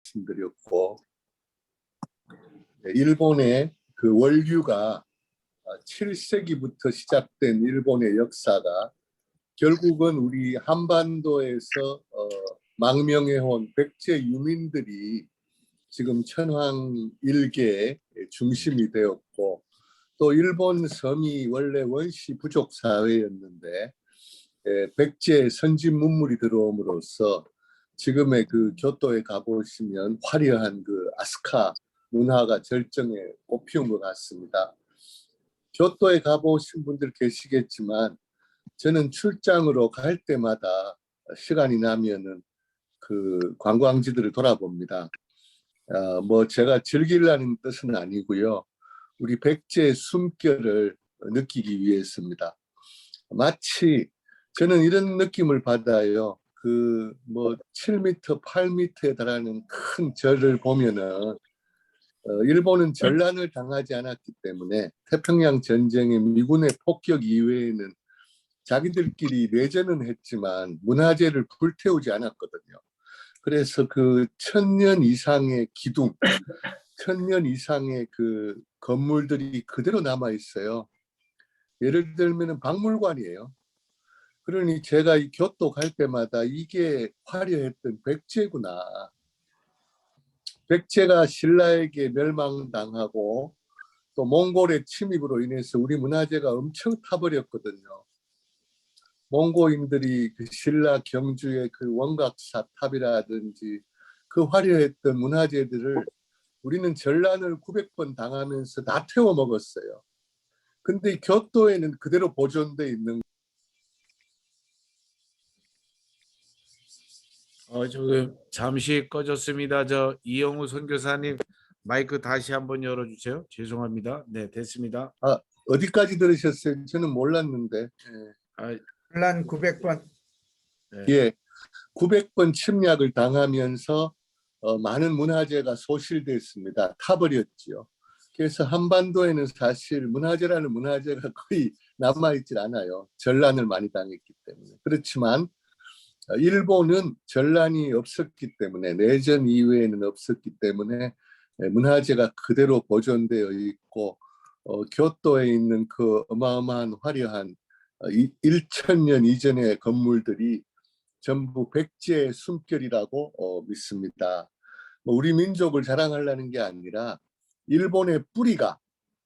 말씀드렸고, 일본의 그 월류가 7세기부터 시작된 일본의 역사가 결국은 우리 한반도에서 망명해온 백제 유민들이 지금 천황 일개의 중심이 되었고, 또 일본 섬이 원래 원시 부족 사회였는데 백제 선진 문물이 들어옴으로써 지금의 그 교토에 가보시면 화려한 그 아스카 문화가 절정에 꽃피운 것 같습니다. 교토에 가보신 분들 계시겠지만 저는 출장으로 갈 때마다 시간이 나면은 그 관광지들을 돌아봅니다. 뭐 제가 즐기려는 뜻은 아니고요. 우리 백제의 숨결을 느끼기 위해서입니다. 마치 저는 이런 느낌을 받아요. 그 뭐 7m, 8m에 달하는 큰 절을 보면은 일본은 전란을 당하지 않았기 때문에 태평양 전쟁의 미군의 폭격 이외에는 자기들끼리 내전은 했지만 문화재를 불태우지 않았거든요. 그래서 그 1000년 이상의 기둥, 1000년 이상의 그 건물들이 그대로 남아 있어요. 예를 들면 박물관이에요. 그러니 제가 이 교토 갈 때마다 이게 화려했던 백제구나. 백제가 신라에게 멸망당하고 또 몽골의 침입으로 인해서 우리 문화재가 엄청 타버렸거든요. 몽고인들이 그 신라 경주의 그 원각사탑이라든지 그 화려했던 문화재들을 우리는 전란을 900번 당하면서 다 태워 먹었어요. 근데 교토에는 그대로 보존돼 있는. 지금 잠시 꺼졌습니다. 저 이영우 선교사님 마이크 다시 한번 열어주세요. 죄송합니다. 네, 됐습니다. 어디까지 들으셨어요? 저는 몰랐는데. 전란 900번. 네. 예, 900번 침략을 당하면서 많은 문화재가 소실됐습니다. 타버렸지요. 그래서 한반도에는 사실 문화재라는 문화재가 거의 남아있질 않아요. 전란을 많이 당했기 때문에. 그렇지만 일본은 전란이 없었기 때문에, 내전 이후에는 없었기 때문에 문화재가 그대로 보존되어 있고 교토에 있는 그 어마어마한 화려한 1000년 이전의 건물들이 전부 백제의 숨결이라고 믿습니다. 우리 민족을 자랑하려는 게 아니라 일본의 뿌리가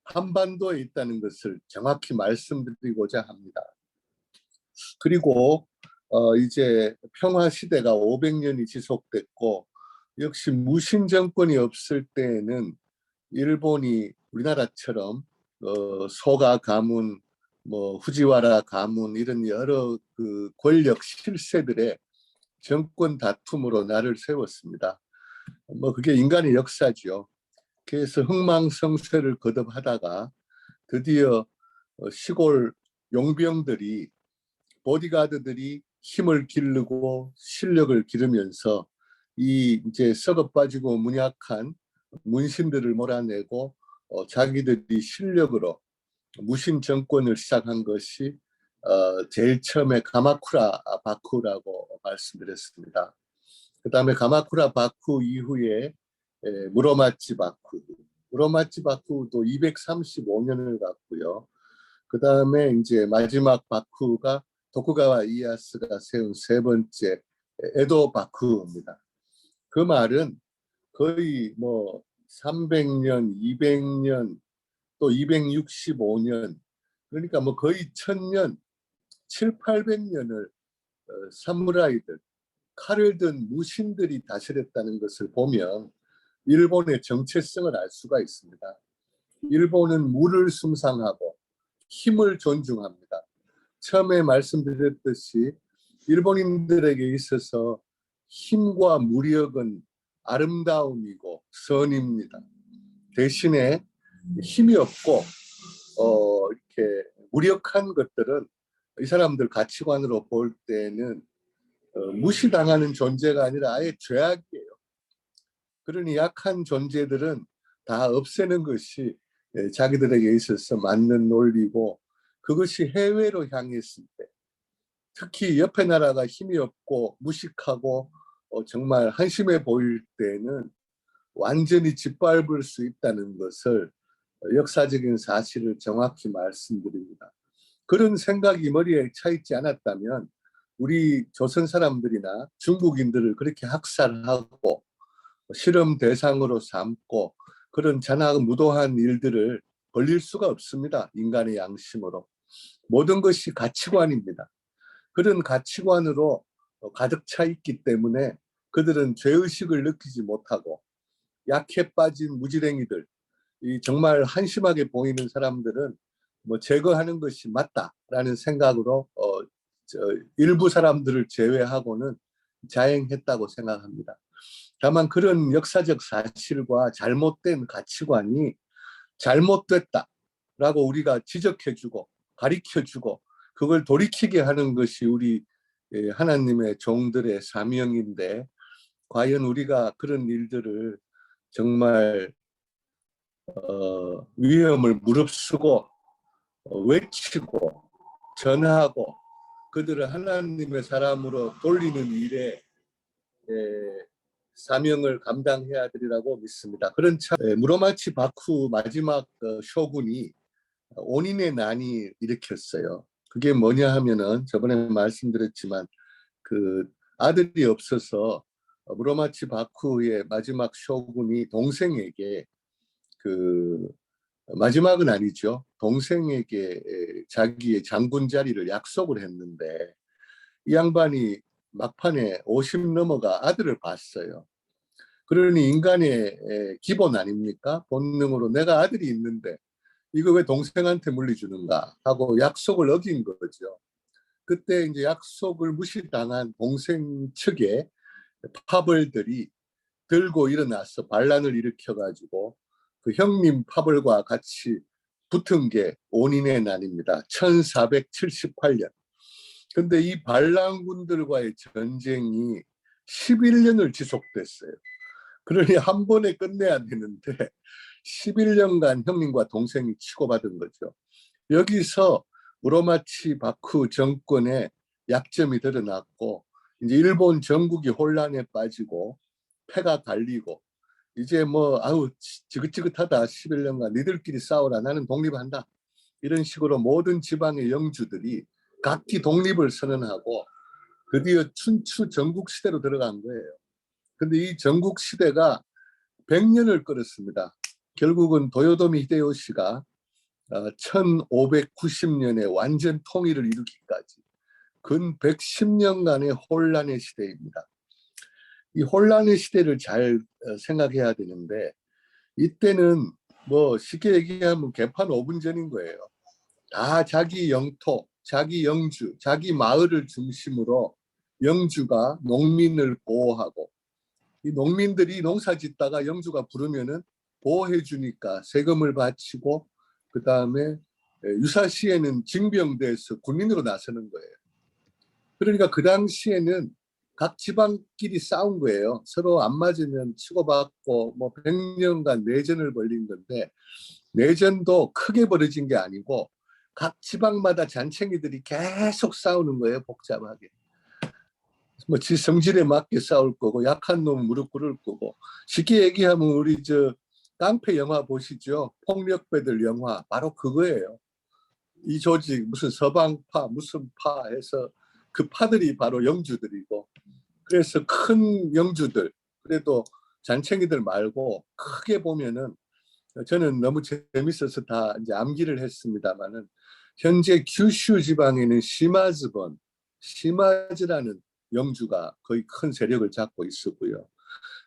한반도에 있다는 것을 정확히 말씀드리고자 합니다. 그리고 이제 평화 시대가 500년이 지속됐고, 역시 무신 정권이 없을 때에는 일본이 우리나라처럼 소가 가문, 뭐 후지와라 가문 이런 여러 그 권력 실세들의 정권 다툼으로 나를 세웠습니다. 뭐 그게 인간의 역사죠. 그래서 흥망성쇠를 거듭하다가 드디어 시골 용병들이, 보디가드들이 힘을 기르고 실력을 기르면서 이 이제 썩어 빠지고 문약한 문신들을 몰아내고 자기들이 실력으로 무신 정권을 시작한 것이 제일 처음에 가마쿠라 바쿠라고 말씀드렸습니다. 그 다음에 가마쿠라 바쿠 이후에 무로마치 바쿠, 무로마치 바쿠도 235년을 갔고요. 그 다음에 이제 마지막 바쿠가 도쿠가와 이에야스가 세운 세 번째 에도 바쿠입니다. 그 말은 거의 뭐 300년, 200년, 또 265년, 그러니까 뭐 거의 1000년, 7, 800년을 사무라이들, 칼을 든 무신들이 다스렸다는 것을 보면 일본의 정체성을 알 수가 있습니다. 일본은 물을 숭상하고 힘을 존중합니다. 처음에 말씀드렸듯이 일본인들에게 있어서 힘과 무력은 아름다움이고 선입니다. 대신에 힘이 없고 이렇게 무력한 것들은 이 사람들 가치관으로 볼 때는 무시당하는 존재가 아니라 아예 죄악이에요. 그러니 약한 존재들은 다 없애는 것이 자기들에게 있어서 맞는 논리고, 그것이 해외로 향했을 때, 특히 옆에 나라가 힘이 없고 무식하고 정말 한심해 보일 때는 완전히 짓밟을 수 있다는 것을 역사적인 사실을 정확히 말씀드립니다. 그런 생각이 머리에 차 있지 않았다면 우리 조선 사람들이나 중국인들을 그렇게 학살하고 실험 대상으로 삼고 그런 잔악무도한 일들을 벌릴 수가 없습니다. 인간의 양심으로. 모든 것이 가치관입니다. 그런 가치관으로 가득 차 있기 때문에 그들은 죄의식을 느끼지 못하고 약해 빠진 무지랭이들, 이 정말 한심하게 보이는 사람들은 뭐 제거하는 것이 맞다라는 생각으로 일부 사람들을 제외하고는 자행했다고 생각합니다. 다만 그런 역사적 사실과 잘못된 가치관이 잘못됐다라고 우리가 지적해주고 가르쳐주고 그걸 돌이키게 하는 것이 우리 하나님의 종들의 사명인데 과연 우리가 그런 일들을 정말 위험을 무릅쓰고 외치고 전하고 그들을 하나님의 사람으로 돌리는 일에 사명을 감당해야 되리라고 믿습니다. 그런 참 무로마치 바쿠 마지막 쇼군이 온인의 난이 일으켰어요. 그게 뭐냐 하면은 저번에 말씀드렸지만 그 아들이 없어서 무로마치 바쿠의 마지막 쇼군이 동생에게 그 마지막은 아니죠. 동생에게 자기의 장군 자리를 약속을 했는데 이 양반이 막판에 50 넘어가 아들을 봤어요. 그러니 인간의 기본 아닙니까? 본능으로 내가 아들이 있는데 이거 왜 동생한테 물려주는가 하고 약속을 어긴 거죠. 그때 이제 약속을 무시당한 동생 측의 파벌들이 들고 일어나서 반란을 일으켜가지고 그 형님 파벌과 같이 붙은 게 온인의 난입니다. 1478년. 근데 이 반란군들과의 전쟁이 11년을 지속됐어요. 그러니 한 번에 끝내야 되는데 11년간 형님과 동생이 치고받은 거죠. 여기서 무로마치 바쿠 정권의 약점이 드러났고 이제 일본 전국이 혼란에 빠지고 패가 갈리고 이제 뭐 아우 지긋지긋하다 11년간 니들끼리 싸워라 나는 독립한다 이런 식으로 모든 지방의 영주들이 각기 독립을 선언하고 드디어 춘추 전국시대로 들어간 거예요. 근데 이 전국시대가 100년을 끌었습니다. 결국은 도요토미 히데요시가 1590년에 완전 통일을 이루기까지 근 110년간의 혼란의 시대입니다. 이 혼란의 시대를 잘 생각해야 되는데 이때는 뭐 쉽게 얘기하면 개판 5분 전인 거예요. 다 자기 영토, 자기 영주, 자기 마을을 중심으로 영주가 농민을 보호하고 이 농민들이 농사 짓다가 영주가 부르면은 보호해 주니까 세금을 바치고 그 다음에 유사시에는 징병돼서 군인으로 나서는 거예요. 그러니까 그 당시에는 각 지방끼리 싸운 거예요. 서로 안 맞으면 치고받고 뭐 100년간 내전을 벌린 건데 내전도 크게 벌어진 게 아니고 각 지방마다 잔챙이들이 계속 싸우는 거예요. 복잡하게. 뭐 지 성질에 맞게 싸울 거고 약한 놈 무릎 꿇을 거고 쉽게 얘기하면 우리 저 깡패 영화 보시죠. 폭력배들 영화 바로 그거예요. 이 조직 무슨 서방파 무슨 파 해서 그 파들이 바로 영주들이고 그래서 큰 영주들 그래도 잔챙이들 말고 크게 보면은 저는 너무 재밌어서 다 이제 암기를 했습니다만은 현재 규슈 지방에는 시마즈라는 영주가 거의 큰 세력을 잡고 있었고요.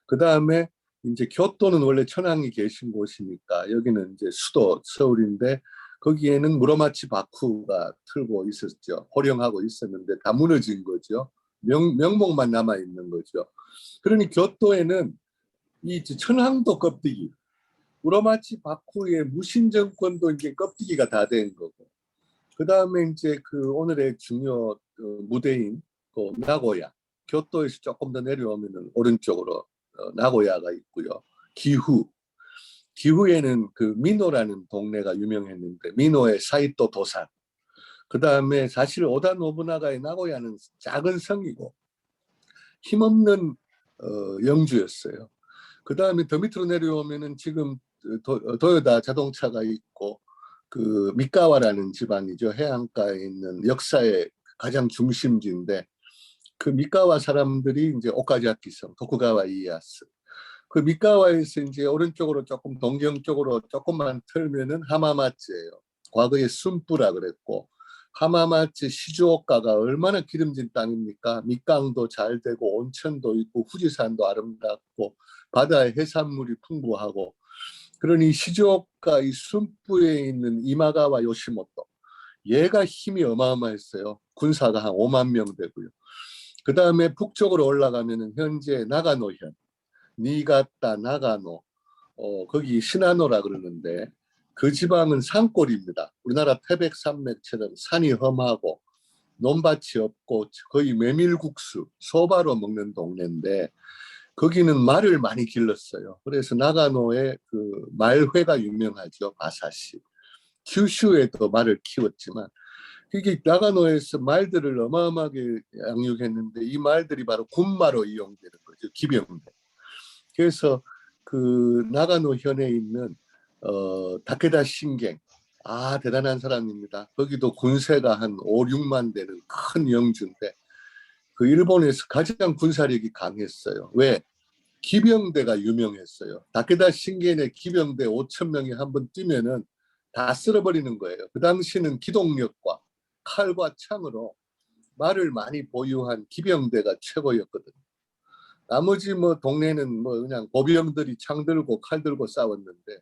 그 다음에 이제 교토는 원래 천황이 계신 곳이니까 여기는 이제 수도 서울인데 거기에는 무로마치 바쿠가 틀고 있었죠. 호령하고 있었는데 다 무너진 거죠. 명목만 남아 있는 거죠. 그러니 교토에는 이 천황도 껍데기, 무로마치 바쿠의 무신 정권도 이제 껍데기가 다 된 거고. 그 다음에 이제 그 오늘의 중요 무대인 나고야, 교토에서 조금 더 내려오면은 오른쪽으로 나고야가 있고요. 기후에는 그 미노라는 동네가 유명했는데 미노의 사이토 도산. 그 다음에 사실 오다 노부나가의 나고야는 작은 성이고 힘없는 영주였어요. 그 다음에 더 밑으로 내려오면은 지금 도요다 자동차가 있고 그 미카와라는 지방이죠. 해안가에 있는 역사의 가장 중심지인데 그 미카와 사람들이 이제 오카자키성, 도쿠가와 이에야스. 그 미카와에서 이제 오른쪽으로 조금 동경 쪽으로 조금만 털면은 하마마츠예요. 과거에 순뿌라 그랬고 하마마츠 시즈오카가 얼마나 기름진 땅입니까? 밑강도 잘 되고 온천도 있고 후지산도 아름답고 바다에 해산물이 풍부하고 그러니 시즈오카 이 순뿌에 있는 이마가와 요시모토 얘가 힘이 어마어마했어요. 군사가 한 5만 명 되고요. 그 다음에 북쪽으로 올라가면은 현재 나가노현, 니가타, 나가노, 거기 시나노라 그러는데 그 지방은 산골입니다. 우리나라 태백산맥처럼 산이 험하고 논밭이 없고 거의 메밀국수, 소바로 먹는 동네인데 거기는 말을 많이 길렀어요. 그래서 나가노의 그 말회가 유명하죠. 바사시. 큐슈에도 말을 키웠지만 이게 나가노에서 말들을 어마어마하게 양육했는데 이 말들이 바로 군마로 이용되는 거죠. 기병대. 그래서 그 나가노 현에 있는 다케다 신갱 대단한 사람입니다. 거기도 군세가 한 5, 6만 되는 큰 영주인데 그 일본에서 가장 군사력이 강했어요. 왜? 기병대가 유명했어요. 다케다 신겐의 기병대 5천 명이 한번 뛰면은 다 쓸어버리는 거예요. 그 당시는 기동력과 칼과 창으로 말을 많이 보유한 기병대가 최고였거든요. 나머지 뭐 동네는 뭐 그냥 보병들이 창 들고 칼 들고 싸웠는데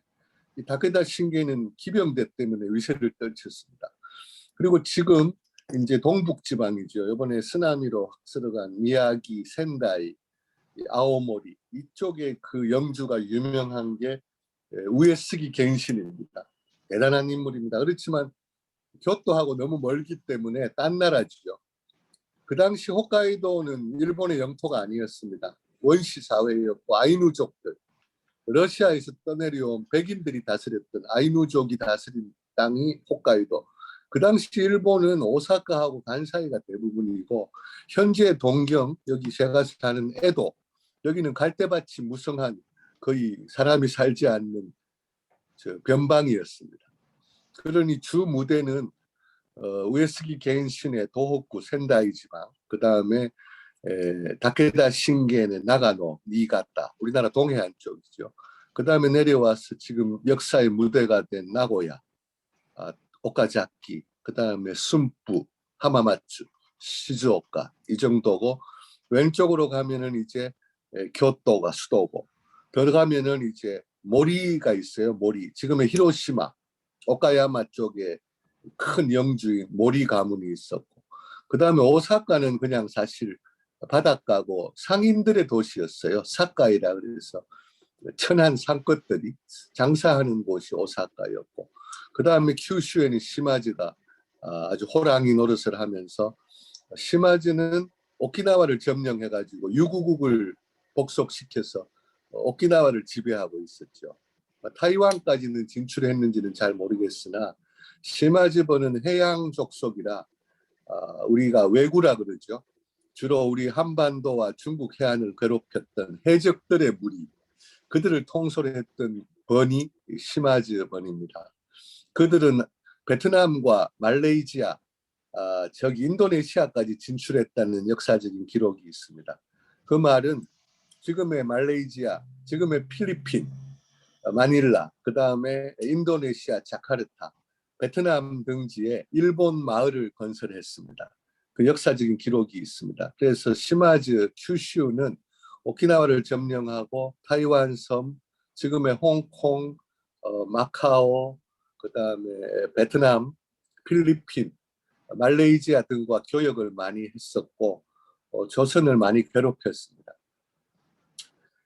이 다케다 신게는 기병대 때문에 위세를 떨쳤습니다. 그리고 지금 이제 동북 지방이죠. 이번에 쓰나미로 쓸어간 미야기, 센다이, 아오모리 이쪽에 그 영주가 유명한 게 우에스기 갱신입니다. 대단한 인물입니다. 그렇지만 교토하고 너무 멀기 때문에 딴 나라죠. 그 당시 홋카이도는 일본의 영토가 아니었습니다. 원시 사회였고 아이누족들, 러시아에서 떠내려온 백인들이 다스렸던 아이누족이 다스린 땅이 홋카이도. 그 당시 일본은 오사카하고 간사이가 대부분이고 현재 동경, 여기 제가 사는 에도, 여기는 갈대밭이 무성한 거의 사람이 살지 않는 변방이었습니다. 그러니 주 무대는 우에스기 겐신의 도호쿠 센다이 지방, 그 다음에 다케다 신겐의 나가노, 니가타, 우리나라 동해안 쪽이죠. 그 다음에 내려와서 지금 역사의 무대가 된 나고야, 오카자키, 그 다음에 순뿌, 하마마츠, 시즈오카 이 정도고 왼쪽으로 가면은 이제 교토가 수도고 들어가면은 이제 모리가 있어요. 모리, 지금의 히로시마, 오카야마 쪽에 큰 영주인 모리 가문이 있었고 그 다음에 오사카는 그냥 사실 바닷가고 상인들의 도시였어요. 사카이라 그래서 천한 상것들이 장사하는 곳이 오사카였고 그 다음에 큐슈에는 시마즈가 아주 호랑이 노릇을 하면서 시마즈는 오키나와를 점령해가지고 유구국을 복속시켜서 오키나와를 지배하고 있었죠. 타이완까지는 진출했는지는 잘 모르겠으나 시마즈번은 해양 족속이라 우리가 왜구라 그러죠. 주로 우리 한반도와 중국 해안을 괴롭혔던 해적들의 무리, 그들을 통솔했던 번이 시마즈 번입니다. 그들은 베트남과 말레이시아, 저기 인도네시아까지 진출했다는 역사적인 기록이 있습니다. 그 말은 지금의 말레이시아, 지금의 필리핀, 마닐라, 그 다음에 인도네시아 자카르타, 베트남 등지에 일본 마을을 건설했습니다. 그 역사적인 기록이 있습니다. 그래서 시마즈 큐슈는 오키나와를 점령하고 타이완 섬, 지금의 홍콩, 마카오, 그 다음에 베트남, 필리핀, 말레이시아 등과 교역을 많이 했었고 조선을 많이 괴롭혔습니다.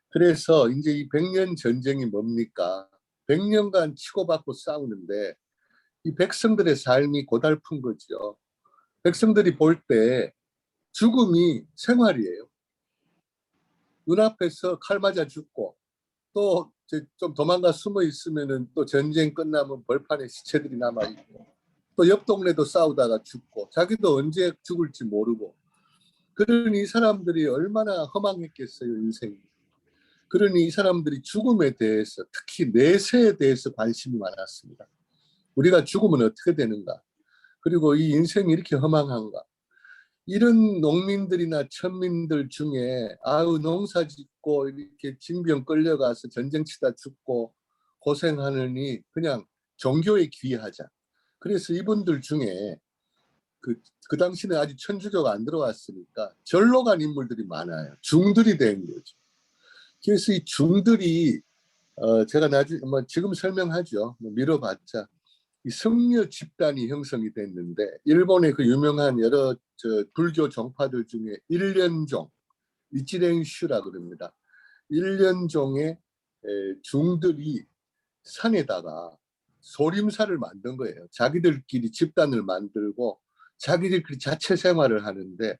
그래서 이제 이 100년 전쟁이 뭡니까? 100년간 치고받고 싸우는데 이 백성들의 삶이 고달픈 거죠. 백성들이 볼 때 죽음이 생활이에요. 눈앞에서 칼 맞아 죽고 또 좀 도망가 숨어 있으면은 또 전쟁 끝나면 벌판에 시체들이 남아 있고 또 옆 동네도 싸우다가 죽고 자기도 언제 죽을지 모르고 그러니 이 사람들이 얼마나 허망했겠어요, 인생이. 그러니 이 사람들이 죽음에 대해서, 특히 내세에 대해서 관심이 많았습니다. 우리가 죽으면 어떻게 되는가? 그리고 이 인생이 이렇게 허망한가? 이런 농민들이나 천민들 중에 아우 농사 짓고 이렇게 징병 끌려가서 전쟁 치다 죽고 고생하느니 그냥 종교에 귀하자. 그래서 이분들 중에 그 당시는 아직 천주교가 안 들어왔으니까 절로 간 인물들이 많아요. 중들이 된 거죠. 그래서 이 중들이 제가 나중에 뭐 지금 설명하죠. 뭐 미뤄봤자 이 성녀 집단이 형성이 됐는데 일본의 그 유명한 여러 불교 종파들 중에 일련종 이치랭슈라 그럽니다. 일련종의 중들이 산에다가 소림사를 만든 거예요. 자기들끼리 집단을 만들고 자기들끼리 자체 생활을 하는데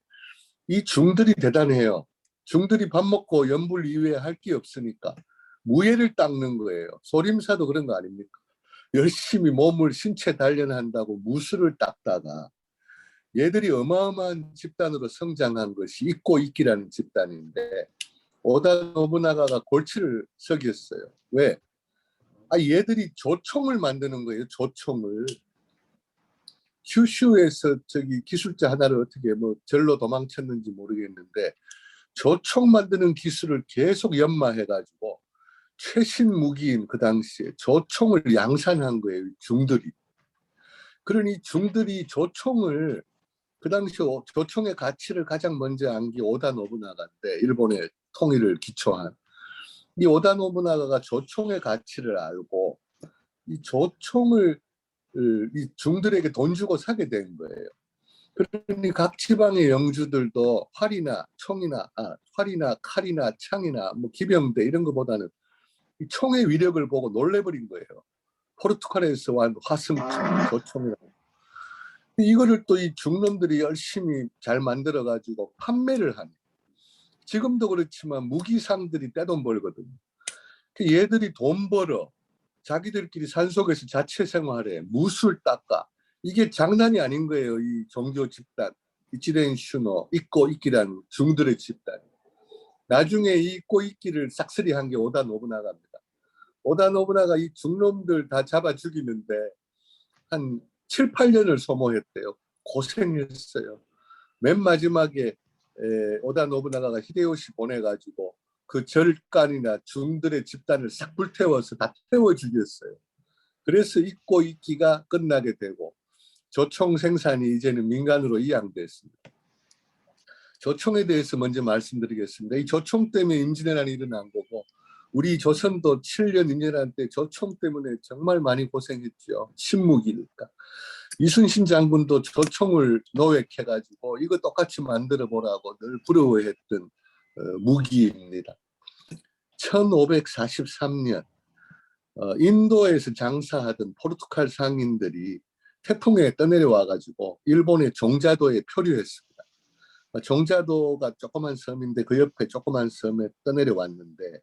이 중들이 대단해요. 중들이 밥 먹고 연불 이외에 할 게 없으니까 무예를 닦는 거예요. 소림사도 그런 거 아닙니까? 열심히 몸을 신체 단련한다고 무술을 닦다가 얘들이 어마어마한 집단으로 성장한 것이 이꼬이끼라는 집단인데 오다 노부나가가 골치를 썩였어요. 왜? 얘들이 조총을 만드는 거예요. 조총을. 큐슈에서 저기 기술자 하나를 어떻게 뭐 절로 도망쳤는지 모르겠는데 조총 만드는 기술을 계속 연마해가지고 최신 무기인 그 당시에 조총을 양산한 거예요. 중들이. 그러니 중들이 조총을 그 당시 조총의 가치를 가장 먼저 안 게 오다 노부나가인데 일본의 통일을 기초한 이 오다 노부나가가 조총의 가치를 알고 이 조총을 이 중들에게 돈 주고 사게 된 거예요. 그러니 각 지방의 영주들도 활이나 총이나 활이나 칼이나 창이나 뭐 기병대 이런 것보다는 이 총의 위력을 보고 놀래버린 거예요. 포르투갈에서 완 화승총, 조총이라고. 이거를 또 이 중놈들이 열심히 잘 만들어가지고 판매를 하네. 지금도 그렇지만 무기상들이 떼돈 벌거든요. 얘들이 돈 벌어 자기들끼리 산속에서 자체 생활해 무술 닦아 이게 장난이 아닌 거예요. 이 종교 집단 이치렌 슈노 이꼬이끼라는 중들의 집단. 나중에 이 이꼬이끼를 싹쓸이한 게 오다 노부나가입니다. 오다 노부나가 이 중놈들 다 잡아 죽이는데 한 7, 8년을 소모했대요. 고생했어요. 맨 마지막에 오다 노부나가가 히데요시 보내가지고 그 절간이나 중들의 집단을 싹 불태워서 다 태워 죽였어요. 그래서 이꼬이끼가 끝나게 되고 조총 생산이 이제는 민간으로 이양됐습니다. 조총에 대해서 먼저 말씀드리겠습니다. 이 조총 때문에 임진왜란이 일어난 거고 우리 조선도 7년 임진왜란 때 조총 때문에 정말 많이 고생했죠. 신무기니까. 이순신 장군도 조총을 노획해가지고 이거 똑같이 만들어 보라고 늘 부러워했던 무기입니다. 1543년 인도에서 장사하던 포르투갈 상인들이 태풍에 떠내려와가지고 일본의 종자도에 표류했습니다. 종자도가 조그만 섬인데 그 옆에 조그만 섬에 떠내려왔는데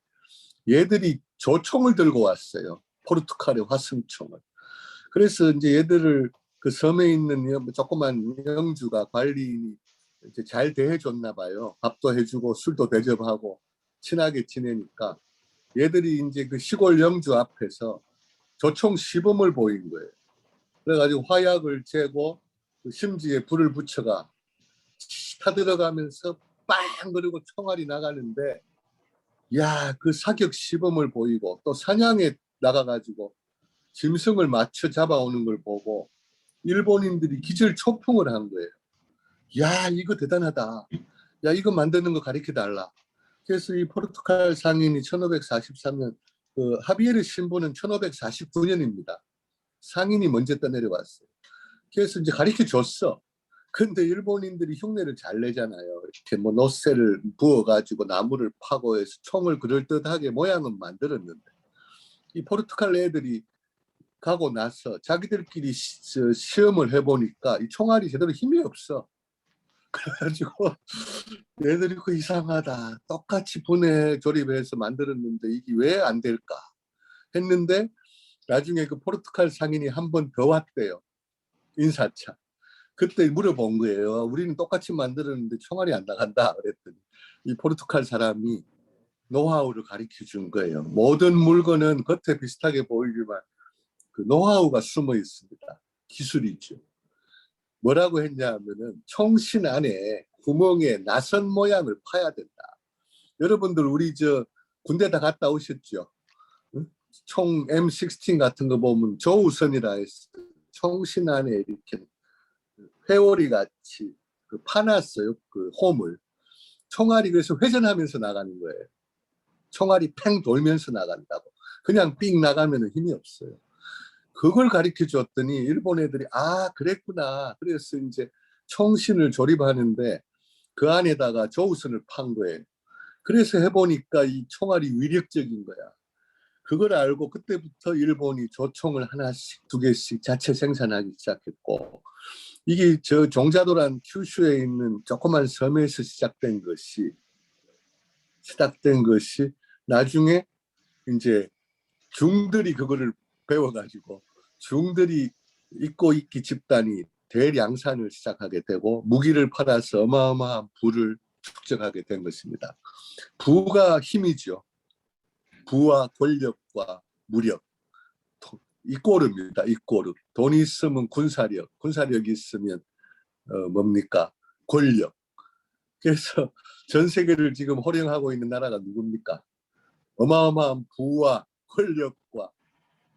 얘들이 조총을 들고 왔어요. 포르투갈의 화승총을. 그래서 이제 얘들을 그 섬에 있는 조그만 영주가 관리인이 이제 잘 대해줬나 봐요. 밥도 해주고 술도 대접하고 친하게 지내니까 얘들이 이제 그 시골 영주 앞에서 조총 시범을 보인 거예요. 그래가지고 화약을 재고 그 심지에 불을 붙여가 타들어가면서 빵 그리고 총알이 나가는데 그 사격 시범을 보이고 또 사냥에 나가가지고 짐승을 맞춰 잡아오는 걸 보고 일본인들이 기절 초풍을 한 거예요. 이거 대단하다. 이거 만드는 거 가르쳐달라. 그래서 이 포르투갈 상인이 1543년 그 하비에르 신부는 1549년입니다. 상인이 먼저 떠내려왔어요. 그래서 이제 가르쳐 줬어. 근데 일본인들이 흉내를 잘 내잖아요. 이렇게 뭐 노쇠를 부어가지고 나무를 파고 해서 총을 그럴듯하게 모양은 만들었는데 이 포르투갈 애들이 가고 나서 자기들끼리 시험을 해보니까 이 총알이 제대로 힘이 없어. 그래가지고 얘들이 이상하다. 똑같이 분해 조립해서 만들었는데 이게 왜 안 될까 했는데 나중에 그 포르투갈 상인이 한 번 더 왔대요. 인사차. 그때 물어본 거예요. 우리는 똑같이 만들었는데 총알이 안 나간다 그랬더니 이 포르투갈 사람이 노하우를 가르쳐 준 거예요. 모든 물건은 겉에 비슷하게 보이지만 그 노하우가 숨어 있습니다. 기술이죠. 뭐라고 했냐면은 총신 안에 구멍에 나선 모양을 파야 된다. 여러분들 우리 저 군대 다 갔다 오셨죠? 응? 총 M16 같은 거 보면 조우선이라 해서 총신 안에 이렇게 회오리 같이 그 파놨어요. 그 홈을. 총알이 그래서 회전하면서 나가는 거예요. 총알이 팽 돌면서 나간다고. 그냥 삑 나가면 힘이 없어요. 그걸 가르쳐 줬더니 일본 애들이 아 그랬구나. 그래서 이제 총신을 조립하는데 그 안에다가 조우선을 판 거예요. 그래서 해보니까 이 총알이 위력적인 거야. 그걸 알고 그때부터 일본이 조총을 하나씩 두 개씩 자체 생산하기 시작했고 이게 저 종자도란 큐슈에 있는 조그만 섬에서 시작된 것이 나중에 이제 중들이 그거를 배워가지고 중들이 있고 있기 집단이 대량산을 시작하게 되고 무기를 팔아서 어마어마한 부를 축적하게 된 것입니다. 부가 힘이죠. 부와 권력과 무력. 이꼬르입니다. 이꼬르. 돈이 있으면 군사력, 군사력이 있으면 뭡니까? 권력. 그래서 전 세계를 지금 호령하고 있는 나라가 누굽니까? 어마어마한 부와 권력과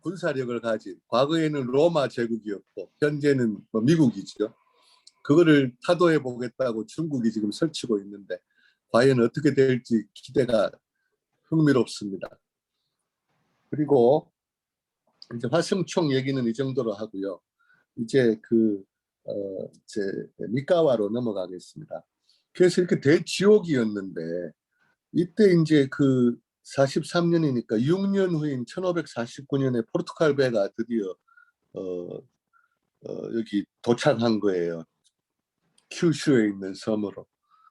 군사력을 가진 과거에는 로마 제국이었고 현재는 뭐 미국이죠. 그거를 타도해 보겠다고 중국이 지금 설치고 있는데 과연 어떻게 될지 기대가 흥미롭습니다. 그리고 이제 화성총 얘기는 이 정도로 하고요. 이제 이제 미카와로 넘어가겠습니다. 그래서 이렇게 대지옥이었는데 이때 이제 그 43년이니까 6년 후인 1549년에 포르투갈 배가 드디어 여기 도착한 거예요. 큐슈에 있는 섬으로.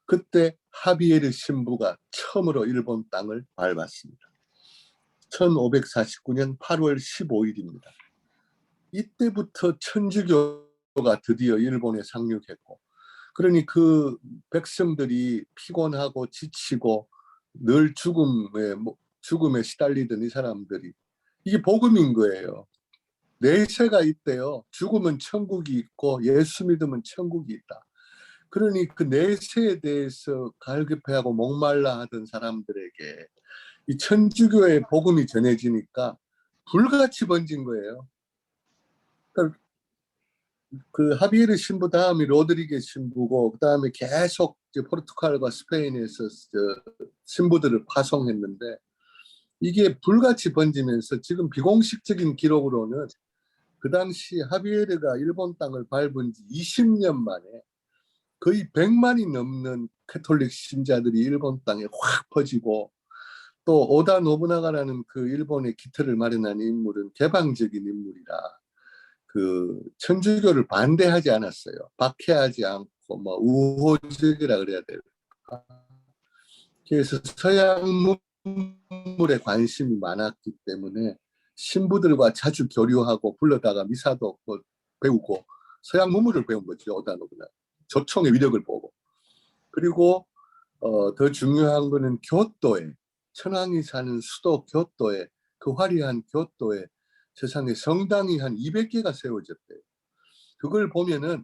그때 하비에르 신부가 처음으로 일본 땅을 밟았습니다. 1549년 8월 15일입니다. 이때부터 천주교가 드디어 일본에 상륙했고 그러니 그 백성들이 피곤하고 지치고 늘 죽음에 시달리던 이 사람들이 이게 복음인 거예요. 내세가 있대요. 죽으면 천국이 있고 예수 믿으면 천국이 있다. 그러니 그 내세에 대해서 갈급해하고 목말라 하던 사람들에게 이 천주교의 복음이 전해지니까 불같이 번진 거예요. 그러니까 그 하비에르 신부 다음이 로드리게 신부고 그 다음에 계속 포르투갈과 스페인에서 신부들을 파송했는데 이게 불같이 번지면서 지금 비공식적인 기록으로는 그 당시 하비에르가 일본 땅을 밟은 지 20년 만에 거의 100만이 넘는 캐톨릭 신자들이 일본 땅에 확 퍼지고 또 오다 노부나가라는 그 일본의 기틀을 마련한 인물은 개방적인 인물이라 그 천주교를 반대하지 않았어요. 박해하지 않고 뭐 우호적이라 그래야 될까. 그래서 서양 문물에 관심이 많았기 때문에 신부들과 자주 교류하고 불러다가 미사도 배우고 서양 문물을 배운 거죠. 오다 노부나가. 조총의 위력을 보고. 그리고 더 중요한 거는 교토에 천황이 사는 수도 교토에 그 화려한 교토에 세상에 성당이 한 200개가 세워졌대요. 그걸 보면은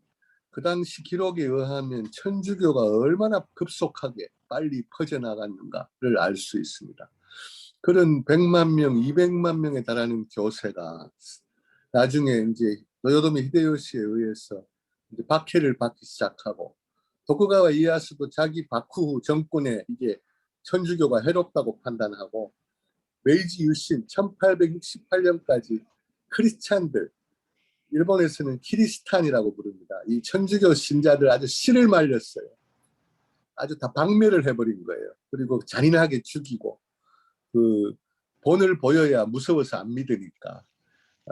그 당시 기록에 의하면 천주교가 얼마나 급속하게 빨리 퍼져나갔는가를 알 수 있습니다. 그런 100만 명, 200만 명에 달하는 교세가 나중에 이제 노요도미 히데요시에 의해서 이제 박해를 받기 시작하고 도쿠가와 이에야스도 자기 바쿠 정권에 이게 천주교가 해롭다고 판단하고 메이지 유신 1868년까지 크리스찬들 일본에서는 키리스탄이라고 부릅니다. 이 천주교 신자들 아주 씨를 말렸어요. 아주 다 박멸을 해버린 거예요. 그리고 잔인하게 죽이고 그 본을 보여야 무서워서 안 믿으니까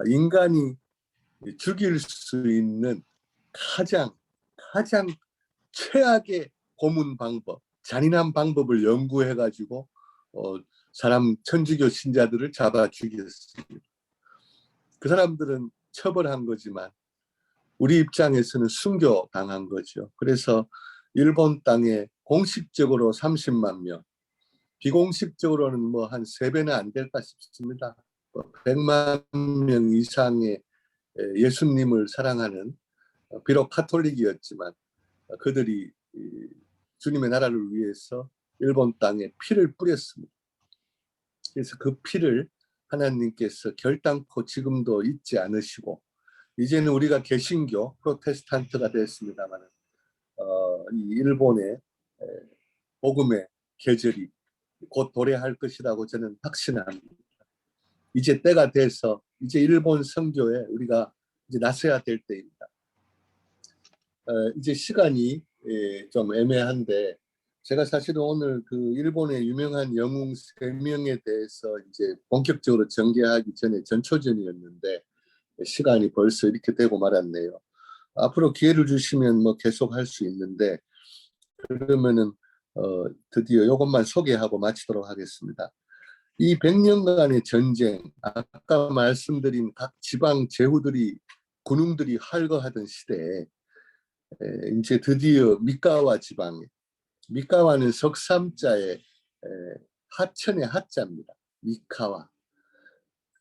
인간이 죽일 수 있는 가장 최악의 고문 방법, 잔인한 방법을 연구해가지고 사람 천주교 신자들을 잡아 죽였습니다. 그 사람들은 처벌한 거지만 우리 입장에서는 순교당한 거죠. 그래서 일본 땅에 공식적으로 30만 명, 비공식적으로는 뭐 한 3배는 안 될까 싶습니다. 100만 명 이상의 예수님을 사랑하는, 비록 카톨릭이었지만 그들이 주님의 나라를 위해서 일본 땅에 피를 뿌렸습니다. 그래서 그 피를 하나님께서 결단코 지금도 잊지 않으시고, 이제는 우리가 개신교 프로테스탄트가 됐습니다만 이 일본의 복음의 계절이 곧 도래할 것이라고 저는 확신합니다. 이제 때가 돼서 이제 일본 선교에 우리가 이제 나서야 될 때입니다. 이제 시간이 좀 애매한데, 제가 사실은 오늘 그 일본의 유명한 영웅 3명에 대해서 이제 본격적으로 전개하기 전에 전초전이었는데 시간이 벌써 이렇게 되고 말았네요. 앞으로 기회를 주시면 뭐 계속 할 수 있는데, 그러면은 드디어 이것만 소개하고 마치도록 하겠습니다. 이 100년간의 전쟁, 아까 말씀드린 각 지방 제후들이, 군웅들이 활거하던 시대에 이제 드디어 미카와 지방에, 미카와는 석삼자의 하천의 하자입니다. 미카와.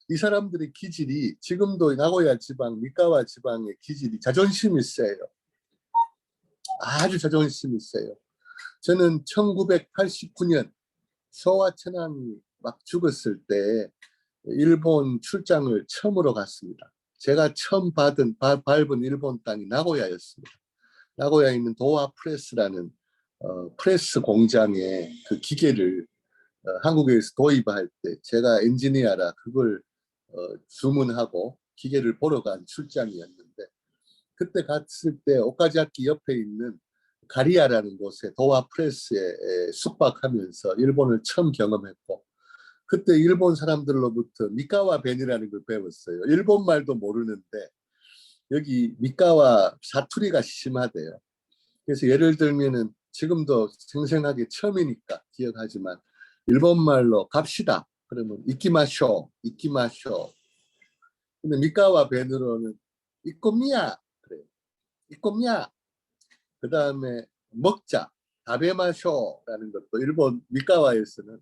이 사람들의 기질이 지금도 나고야 지방, 미카와 지방의 기질이 자존심이 세요. 아주 자존심이 세요. 저는 1989년 소와 천황이 막 죽었을 때 일본 출장을 처음으로 갔습니다. 제가 처음 밟은 일본 땅이 나고야였습니다. 나고야에 있는 도와 프레스라는 프레스 공장의 그 기계를 한국에서 도입할 때 제가 엔지니어라 그걸 주문하고 기계를 보러 간 출장이었는데, 그때 갔을 때 오카자키 옆에 있는 가리아라는 곳에 도와 프레스에 숙박하면서 일본을 처음 경험했고, 그때 일본 사람들로부터 미카와 벤이라는 걸 배웠어요. 일본 말도 모르는데 여기 미카와 사투리가 심하대요. 그래서 예를 들면은 지금도 생생하게 처음이니까 기억하지만 일본 말로 갑시다 그러면 이키마쇼, 이키마쇼. 근데 미카와 벤으로는 이꼬미야 그래요. 이꼬미야. 그 다음에 먹자, 다베마쇼라는 것도 일본 미카와에서는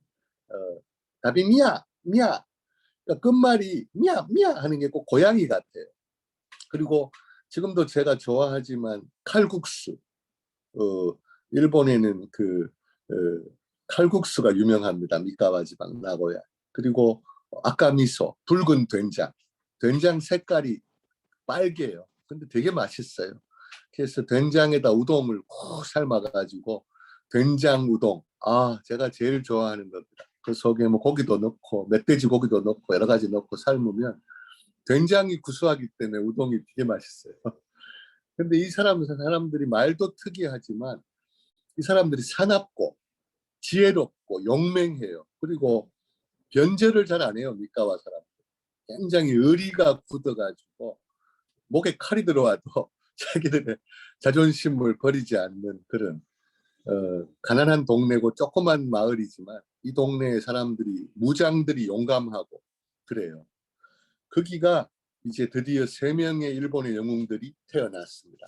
다비미야, 미야. 그러니까 끝말이 미야, 미야 하는 게 꼭 고양이 같아요. 그리고 지금도 제가 좋아하지만 칼국수, 일본에는 그 칼국수가 유명합니다. 미카와 지방 나고야. 그리고 아까미소, 붉은 된장. 된장 색깔이 빨개요. 근데 되게 맛있어요. 그래서 된장에다 우동을 꼭 삶아가지고 된장 우동. 아, 제가 제일 좋아하는 겁니다. 그 속에 뭐 고기도 넣고 멧돼지 고기도 넣고 여러 가지 넣고 삶으면 된장이 구수하기 때문에 우동이 되게 맛있어요. 근데 이 사람들이 말도 특이하지만 이 사람들이 사납고 지혜롭고 용맹해요. 그리고 변절을 잘 안 해요. 미카와 사람들. 굉장히 의리가 굳어가지고 목에 칼이 들어와도 자기들의 자존심을 버리지 않는 그런 가난한 동네고 조그만 마을이지만 이 동네의 사람들이, 무장들이 용감하고 그래요. 거기가 이제 드디어 3명의 일본의 영웅들이 태어났습니다.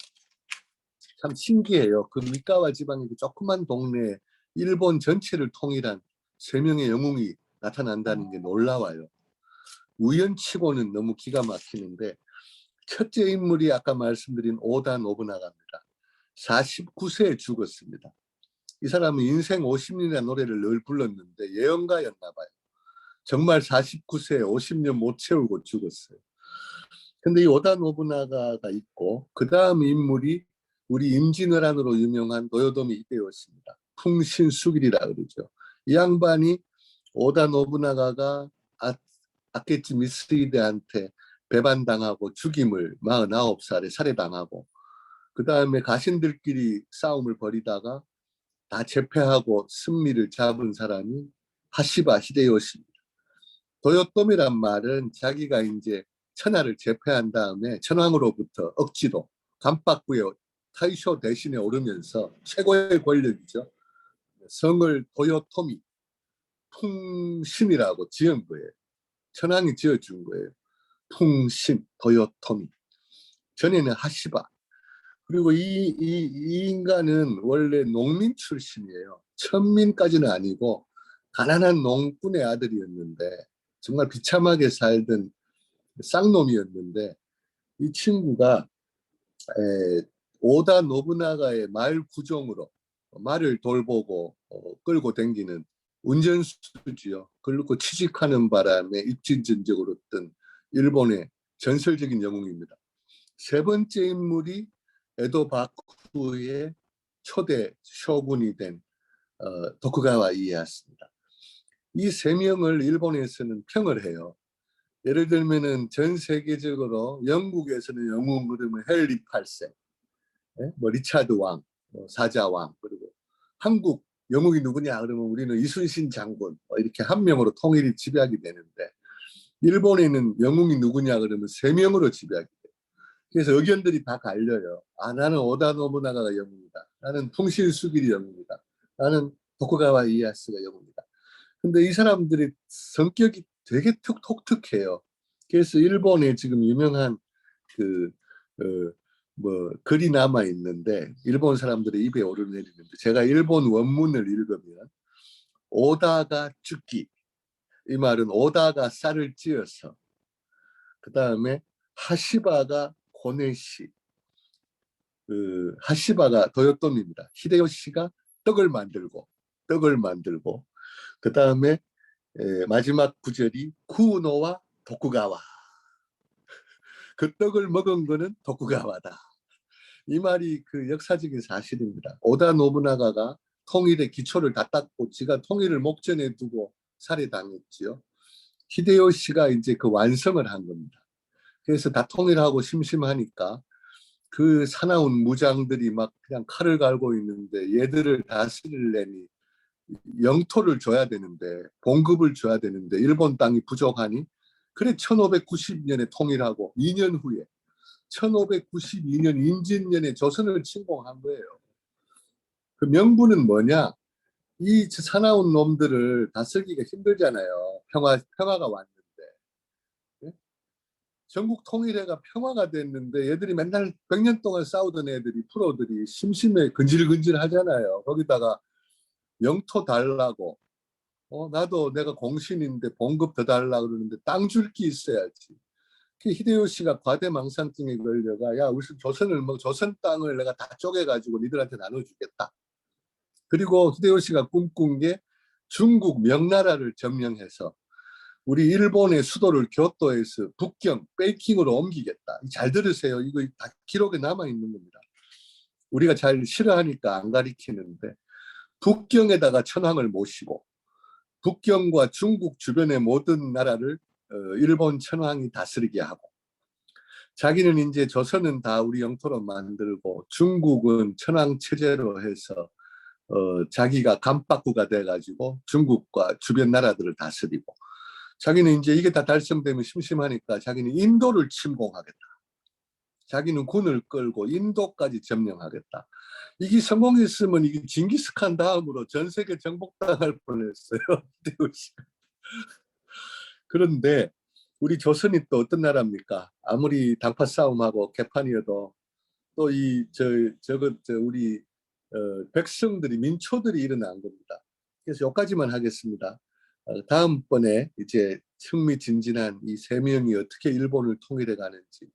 참 신기해요. 그 미카와 지방의 그 조그만 동네에 일본 전체를 통일한 3명의 영웅이 나타난다는 게 놀라워요. 우연치고는 너무 기가 막히는데, 첫째 인물이 아까 말씀드린 오다 노부나가입니다. 49세에 죽었습니다. 이 사람은 인생 50년이라는 노래를 늘 불렀는데 예언가였나 봐요. 정말 49세에 50년 못 채우고 죽었어요. 근데 이 오다 노부나가가 있고, 그 다음 인물이 우리 임진왜란으로 유명한 도요토미 히데요시입니다. 풍신수길이라 그러죠. 이 양반이 오다 노부나가가 아케치 미쓰히데한테 배반당하고 죽임을 49살에 살해당하고, 그 다음에 가신들끼리 싸움을 벌이다가 다 제패하고 승리를 잡은 사람이 하시바 히데요시입니다. 도요토미란 말은 자기가 이제 천하를 제패한 다음에 천황으로부터 억지로 간박부에 타이쇼 대신에 오르면서 최고의 권력이죠. 성을 도요토미, 풍신이라고 지은 거예요. 천황이 지어준 거예요. 풍신, 도요토미. 전에는 하시바. 그리고 이 인간은 원래 농민 출신이에요. 천민까지는 아니고 가난한 농꾼의 아들이었는데 정말 비참하게 살던 쌍놈이었는데 이 친구가 오다 노부나가의 말 구종으로 말을 돌보고 끌고 다니는 운전수지요. 그리고 취직하는 바람에 입지전적으로 뜬 일본의 전설적인 영웅입니다. 세 번째 인물이 에도 바쿠의 초대 쇼군이 된 도쿠가와 이에야스입니다. 이 세 명을 일본에서는 평을 해요. 예를 들면은 전 세계적으로 영국에서는 영웅 그러면 헨리 8세, 뭐 리차드 왕, 뭐 사자 왕, 그리고 한국 영웅이 누구냐 그러면 우리는 이순신 장군 이렇게 한 명으로 통일이 지배하게 되는데 일본에는 영웅이 누구냐 그러면 세 명으로 지배하게 돼요. 그래서 의견들이 다 갈려요. 아, 나는 오다 노부나가가 영웅이다. 나는 풍신수길이 영웅이다. 나는 도쿠가와 이에야스가 영웅이다. 근데 이 사람들이 성격이 되게 독특해요. 그래서 일본에 지금 유명한 그 뭐 글이 남아 있는데 일본 사람들의 입에 오르내리는데 제가 일본 원문을 읽으면 오다가 죽기, 이 말은 오다가 쌀을 찌어서, 그 다음에 하시바가 고네시, 하시바가 도요토미입니다. 히데요시가 떡을 만들고 그 다음에 마지막 구절이 쿠노와 도쿠가와, 그 떡을 먹은 거는 도쿠가와다. 이 말이 그 역사적인 사실입니다. 오다 노부나가가 통일의 기초를 다 닦고 지가 통일을 목전에 두고 살해당했지요. 히데요시가 이제 그 완성을 한 겁니다. 그래서 다 통일하고 심심하니까 그 사나운 무장들이 막 그냥 칼을 갈고 있는데 얘들을 다스리려니 영토를 줘야 되는데 봉급을 줘야 되는데 일본 땅이 부족하니 그래 1590년에 통일하고 2년 후에 1592년 임진년에 조선을 침공한 거예요. 그 명분은 뭐냐? 이 사나운 놈들을 다스리기가 힘들잖아요. 평화가 왔는데. 예? 전국 통일회가 평화가 됐는데 얘들이 맨날 100년 동안 싸우던 애들이 프로들이 심심해 근질근질 하잖아요. 거기다가 영토 달라고 나도 내가 공신인데 봉급 더 달라고 그러는데 땅 줄 게 있어야지. 히데요시가 과대망상증에 걸려가 야 우리 조선 땅을 내가 다 쪼개가지고 니들한테 나눠주겠다. 그리고 히데요시가 꿈꾼 게 중국 명나라를 점령해서 우리 일본의 수도를 교토에서 북경 베이킹으로 옮기겠다. 잘 들으세요. 이거 다 기록에 남아 있는 겁니다. 우리가 잘 싫어하니까 안 가리키는데 북경에다가 천황을 모시고 북경과 중국 주변의 모든 나라를 일본 천황이 다스리게 하고 자기는 이제 조선은 다 우리 영토로 만들고 중국은 천황 체제로 해서 자기가 간박구가 돼가지고 중국과 주변 나라들을 다스리고 자기는 이제 이게 다 달성되면 심심하니까 자기는 인도를 침공하겠다. 자기는 군을 끌고 인도까지 점령하겠다. 이게 성공했으면 이게 징기스칸 다음으로 전 세계 정복당할 뻔했어요. 그런데 우리 조선이 또 어떤 나라입니까? 아무리 당파 싸움하고 개판이어도 또 우리 백성들이 민초들이 일어난 겁니다. 그래서 여기까지만 하겠습니다. 다음번에 이제 흥미진진한 이 세 명이 어떻게 일본을 통일해 가는지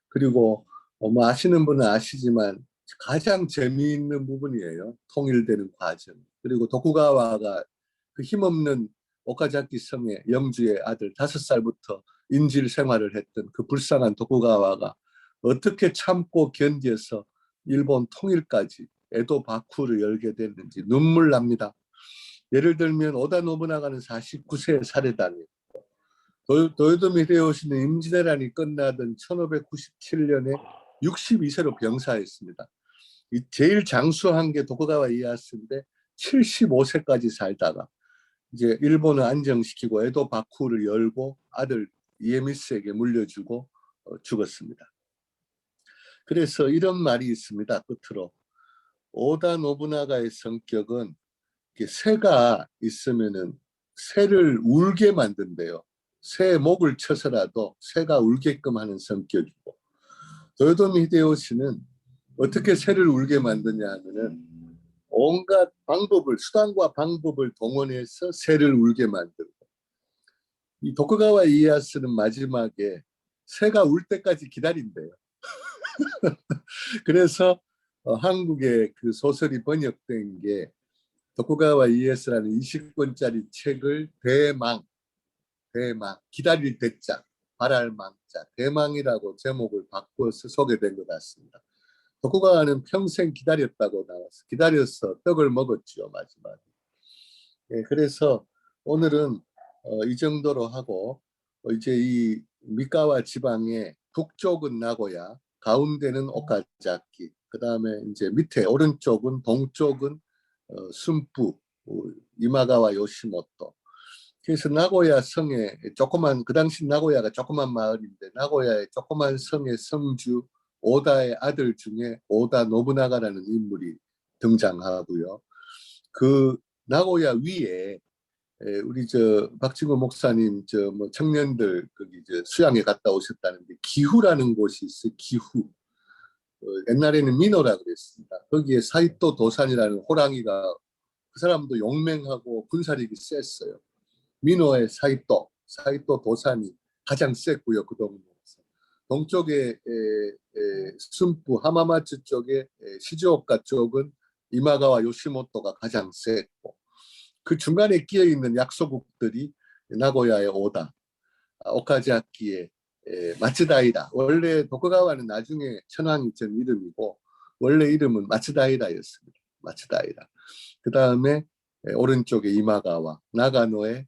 그리고 뭐 아시는 분은 아시지만 가장 재미있는 부분이에요. 통일되는 과정. 그리고 도쿠가와가 그 힘없는 오카자키 섬의 영주의 아들 5살부터 인질 생활을 했던 그 불쌍한 도쿠가와가 어떻게 참고 견뎌서 일본 통일까지 에도 바쿠를 열게 됐는지 눈물 납니다. 예를 들면 오다 노부나가는 49세에 살해당했고 도요토미 히데요시는 임진왜란이 끝나던 1597년에 62세로 병사했습니다. 제일 장수한 게 도쿠가와 이에야스인데 75세까지 살다가 이제 일본을 안정시키고 에도 바쿠를 열고 아들 이에미스에게 물려주고 죽었습니다. 그래서 이런 말이 있습니다. 끝으로 오다 노부나가의 성격은 새가 있으면은 새를 울게 만든대요. 새 목을 쳐서라도 새가 울게끔 하는 성격이고 도요토미 히데요시는 어떻게 새를 울게 만드냐 하면은 온갖 방법을 수단과 방법을 동원해서 새를 울게 만들고 이 도쿠가와 이에야스는 마지막에 새가 울 때까지 기다린대요. 그래서 한국의 그 소설이 번역된 게 도쿠가와 이에야스라는 20권짜리 책을 대망 기다릴 대자 바랄 망자 대망이라고 제목을 바꿔서 소개된 것 같습니다. 도쿠가와는 평생 기다렸다고 나왔어. 기다려서 떡을 먹었죠 마지막에. 예, 그래서 오늘은 이 정도로 하고 이제 이 미카와 지방의 북쪽은 나고야, 가운데는 오카자키, 그 다음에 이제 밑에 오른쪽은 동쪽은 순부, 이마가와 요시모토. 그래서 나고야 성에 조그만 그 당시 나고야가 조그만 마을인데 나고야의 조그만 성의 성주 오다의 아들 중에 오다 노부나가라는 인물이 등장하고요. 그 나고야 위에 우리 저 박진구 목사님 저 뭐 청년들 거기 이제 수양에 갔다 오셨다는데 기후라는 곳이 있어요. 기후. 옛날에는 미노라 그랬습니다. 거기에 사이토 도산이라는 호랑이가 그 사람도 용맹하고 군사력이 셌어요. 미노의 사이토 도산이 가장 셌고요. 그 동네에서. 동쪽에 순부 하마마츠 쪽에 시즈오카 쪽은 이마가와 요시모토가 가장 셌고 그 중간에 끼어 있는 약소국들이 나고야의 오다, 오카자키의 마츠다이라. 원래 도쿠가와는 나중에 천황이 전 이름이고 원래 이름은 마츠다이라였습니다. 마츠다이라. 그 다음에 오른쪽에 이마가와, 나가노의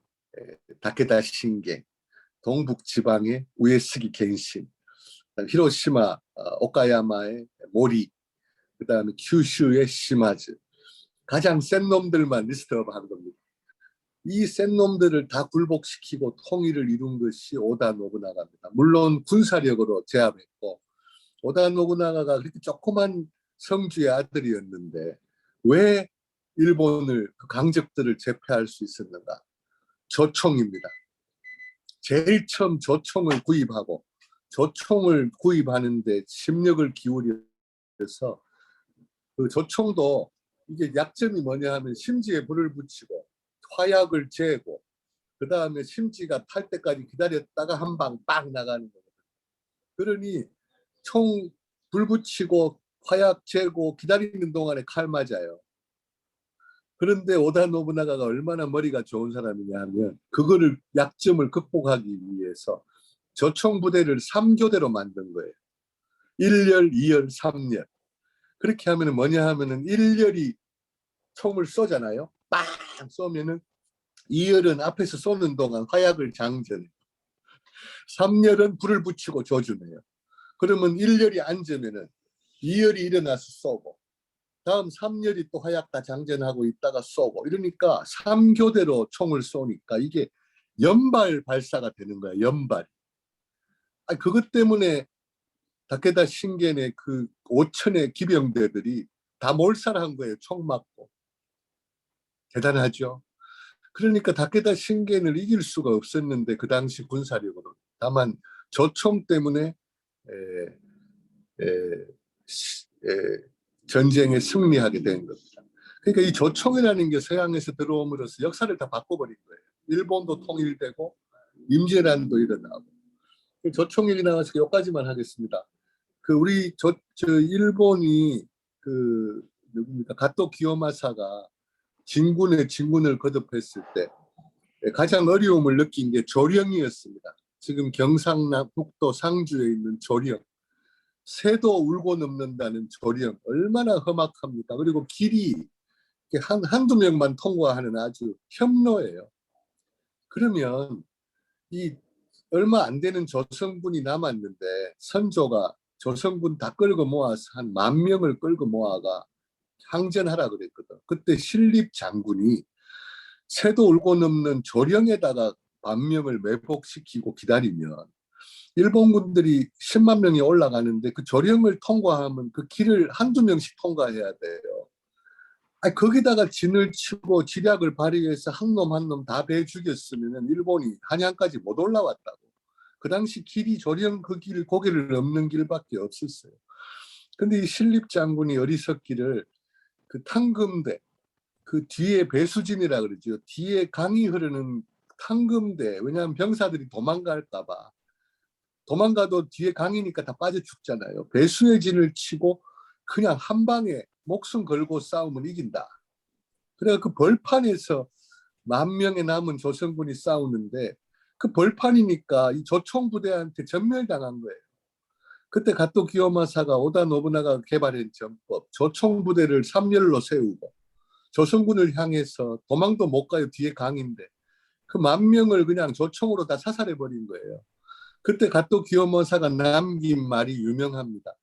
다케다 신게, 동북 지방의 우에스기 겐신, 히로시마, 오카야마의 모리, 그 다음에 큐슈의 시마즈. 가장 센 놈들만 리스트업 한 겁니다. 이 센 놈들을 다 굴복시키고 통일을 이룬 것이 오다 노부나가입니다. 물론 군사력으로 제압했고 오다 노부나가가 그렇게 조그만 성주의 아들이었는데 왜 일본을 그 강적들을 제패할 수 있었는가? 조총입니다. 제일 처음 조총을 구입하고 조총을 구입하는데 심력을 기울여서 그 조총도 이게 약점이 뭐냐 하면 심지에 불을 붙이고 화약을 재고 그 다음에 심지가 탈 때까지 기다렸다가 한 방 빵 나가는 거예요. 그러니 총 불 붙이고 화약 재고 기다리는 동안에 칼 맞아요. 그런데 오다 노부나가가 얼마나 머리가 좋은 사람이냐 하면 그거를 약점을 극복하기 위해서 조총 부대를 3교대로 만든 거예요. 1열, 2열, 3열. 그렇게 하면 뭐냐 하면은 1열이 총을 쏘잖아요. 빵 쏘면은 2열은 앞에서 쏘는 동안 화약을 장전해요. 3열은 불을 붙이고 조준해요. 그러면 1열이 앉으면은 2열이 일어나서 쏘고 다음 3열이 또 화약 다 장전하고 있다가 쏘고 이러니까 3교대로 총을 쏘니까 이게 연발 발사가 되는 거야. 연발. 그것 때문에 다케다 신겐의 그 5천의 기병대들이 다 몰살한 거예요. 총 맞고. 대단하죠. 그러니까 다케다 신겐을 이길 수가 없었는데 그 당시 군사력으로. 다만 조총 때문에 전쟁에 승리하게 된 겁니다. 그러니까 이 조총이라는 게 서양에서 들어옴으로써 역사를 다 바꿔버린 거예요. 일본도 통일되고 임진왜란도 일어나고. 조총이 나와서 여기까지만 하겠습니다. 그 우리 저 일본이 그 누굽니까 가토 기요마사가 진군을 거듭했을 때 가장 어려움을 느낀 게 조령이었습니다. 지금 경상북도 상주에 있는 조령. 새도 울고 넘는다는 조령 얼마나 험악합니까? 그리고 길이 한두 명만 통과하는 아주 험로예요. 그러면 이 얼마 안 되는 조선군이 남았는데 선조가 조선군 다 끌고 모아서 한 10,000명을 끌고 모아가 항전하라 그랬거든. 그때 신립 장군이 새도 울고 넘는 조령에다가 10,000명을 매복시키고 기다리면 일본군들이 10만 명이 올라가는데 그 조령을 통과하면 그 길을 한두 명씩 통과해야 돼요. 거기다가 진을 치고 지략을 발휘해서 한 놈 한 놈 다 배 죽였으면 일본이 한양까지 못 올라왔다고. 그 당시 길이 조령 그 길 고개를 넘는 길밖에 없었어요. 근데 이 신립 장군이 어리석기를 그 탕금대 그 뒤에 배수진이라 그러죠. 뒤에 강이 흐르는 탕금대, 왜냐하면 병사들이 도망갈까 봐. 도망가도 뒤에 강이니까 다 빠져 죽잖아요. 배수의 진을 치고 그냥 한 방에 목숨 걸고 싸우면 이긴다. 그래서 그 벌판에서 10,000명의 남은 조선군이 싸우는데 그 벌판이니까 이 조총 부대한테 전멸당한 거예요. 그때 가토 기요마사가 오다 노부나가 개발한 전법, 조총 부대를 3열로 세우고 조선군을 향해서 도망도 못 가요. 뒤에 강인데 그 10,000명을 그냥 조총으로 다 사살해 버린 거예요. 그때 가토 기요마사가 남긴 말이 유명합니다.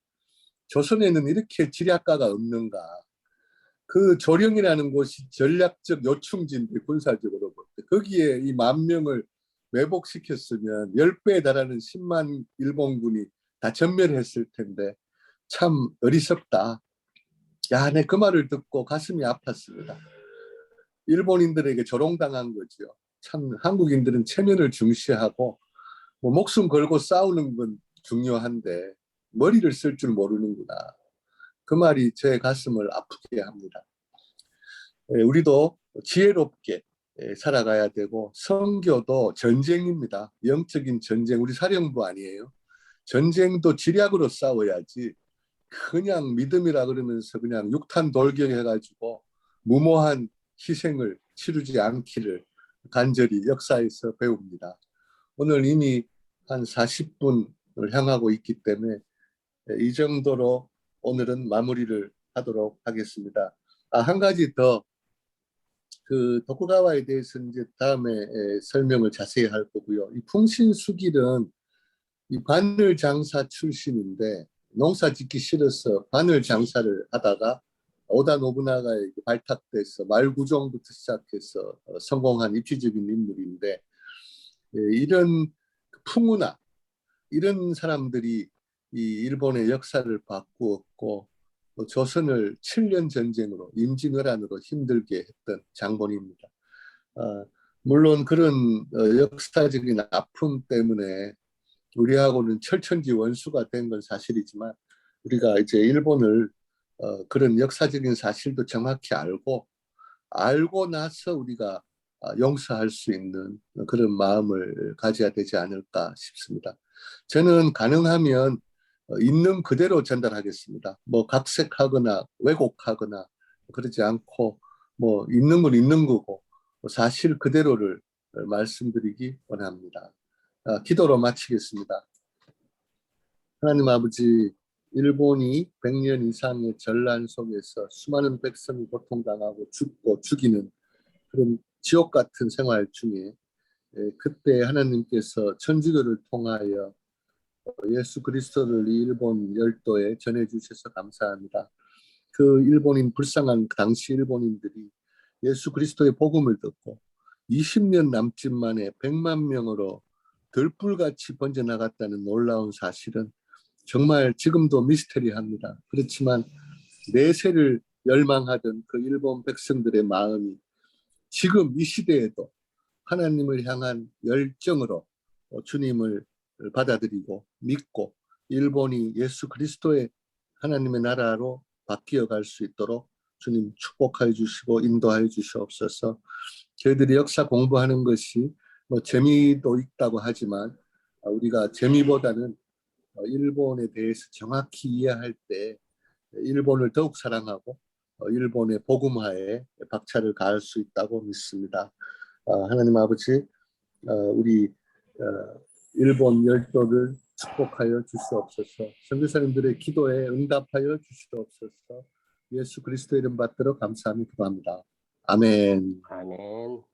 조선에는 이렇게 지략가가 없는가. 그 조령이라는 곳이 전략적 요충지인데 군사적으로 볼 때 거기에 이 10,000명을 매복시켰으면 10배에 달하는 10만 일본군이 다 전멸했을 텐데 참 어리석다. 야, 내 그 말을 듣고 가슴이 아팠습니다. 일본인들에게 조롱당한 거죠. 참 한국인들은 체면을 중시하고 뭐 목숨 걸고 싸우는 건 중요한데 머리를 쓸 줄 모르는구나. 그 말이 제 가슴을 아프게 합니다. 우리도 지혜롭게 살아가야 되고 선교도 전쟁입니다. 영적인 전쟁. 우리 사령부 아니에요. 전쟁도 지략으로 싸워야지 그냥 믿음이라 그러면서 그냥 육탄 돌격해가지고 무모한 희생을 치르지 않기를 간절히 역사에서 배웁니다. 오늘 이미 한 40분을 향하고 있기 때문에 이 정도로 오늘은 마무리를 하도록 하겠습니다. 한 가지 더 그 도쿠가와에 대해서 이제 다음에 설명을 자세히 할 거고요. 이 풍신수길은 이 바늘 장사 출신인데 농사 짓기 싫어서 바늘 장사를 하다가 오다 노부나가에게 발탁돼서 말구종부터 시작해서 성공한 입지적인 인물인데 이런 풍우나 이런 사람들이 이 일본의 역사를 바꾸었고 조선을 7년 전쟁으로 임진왜란으로 힘들게 했던 장본입니다. 물론 그런 역사적인 아픔 때문에 우리하고는 철천지 원수가 된 건 사실이지만 우리가 이제 일본을 그런 역사적인 사실도 정확히 알고 나서 우리가 용서할 수 있는 그런 마음을 가져야 되지 않을까 싶습니다. 저는 가능하면 있는 그대로 전달하겠습니다. 뭐 각색하거나 왜곡하거나 그러지 않고 뭐 있는 건 있는 거고 사실 그대로를 말씀드리기 원합니다. 기도로 마치겠습니다. 하나님 아버지, 일본이 100년 이상의 전란 속에서 수많은 백성이 고통당하고 죽고 죽이는 그런 지옥 같은 생활 중에 그때 하나님께서 천주교를 통하여 예수 그리스도를 이 일본 열도에 전해주셔서 감사합니다. 그 일본인 불쌍한 당시 일본인들이 예수 그리스도의 복음을 듣고 20년 남짓 만에 100만 명으로 들불같이 번져나갔다는 놀라운 사실은 정말 지금도 미스테리합니다. 그렇지만 내세를 열망하던 그 일본 백성들의 마음이 지금 이 시대에도 하나님을 향한 열정으로 주님을 받아들이고 믿고 일본이 예수 그리스도의 하나님의 나라로 바뀌어 갈 수 있도록 주님 축복하여 주시고 인도하여 주시옵소서. 저희들이 역사 공부하는 것이 뭐 재미도 있다고 하지만 우리가 재미보다는 일본에 대해서 정확히 이해할 때 일본을 더욱 사랑하고 일본의 복음화에 박차를 가할 수 있다고 믿습니다. 하나님 아버지, 우리 일본 열도를 축복하여 주시옵소서. 선교사님들의 기도에 응답하여 주시옵소서. 예수 그리스도 이름 받들어 감사하며 기도합니다. 아멘. 아멘.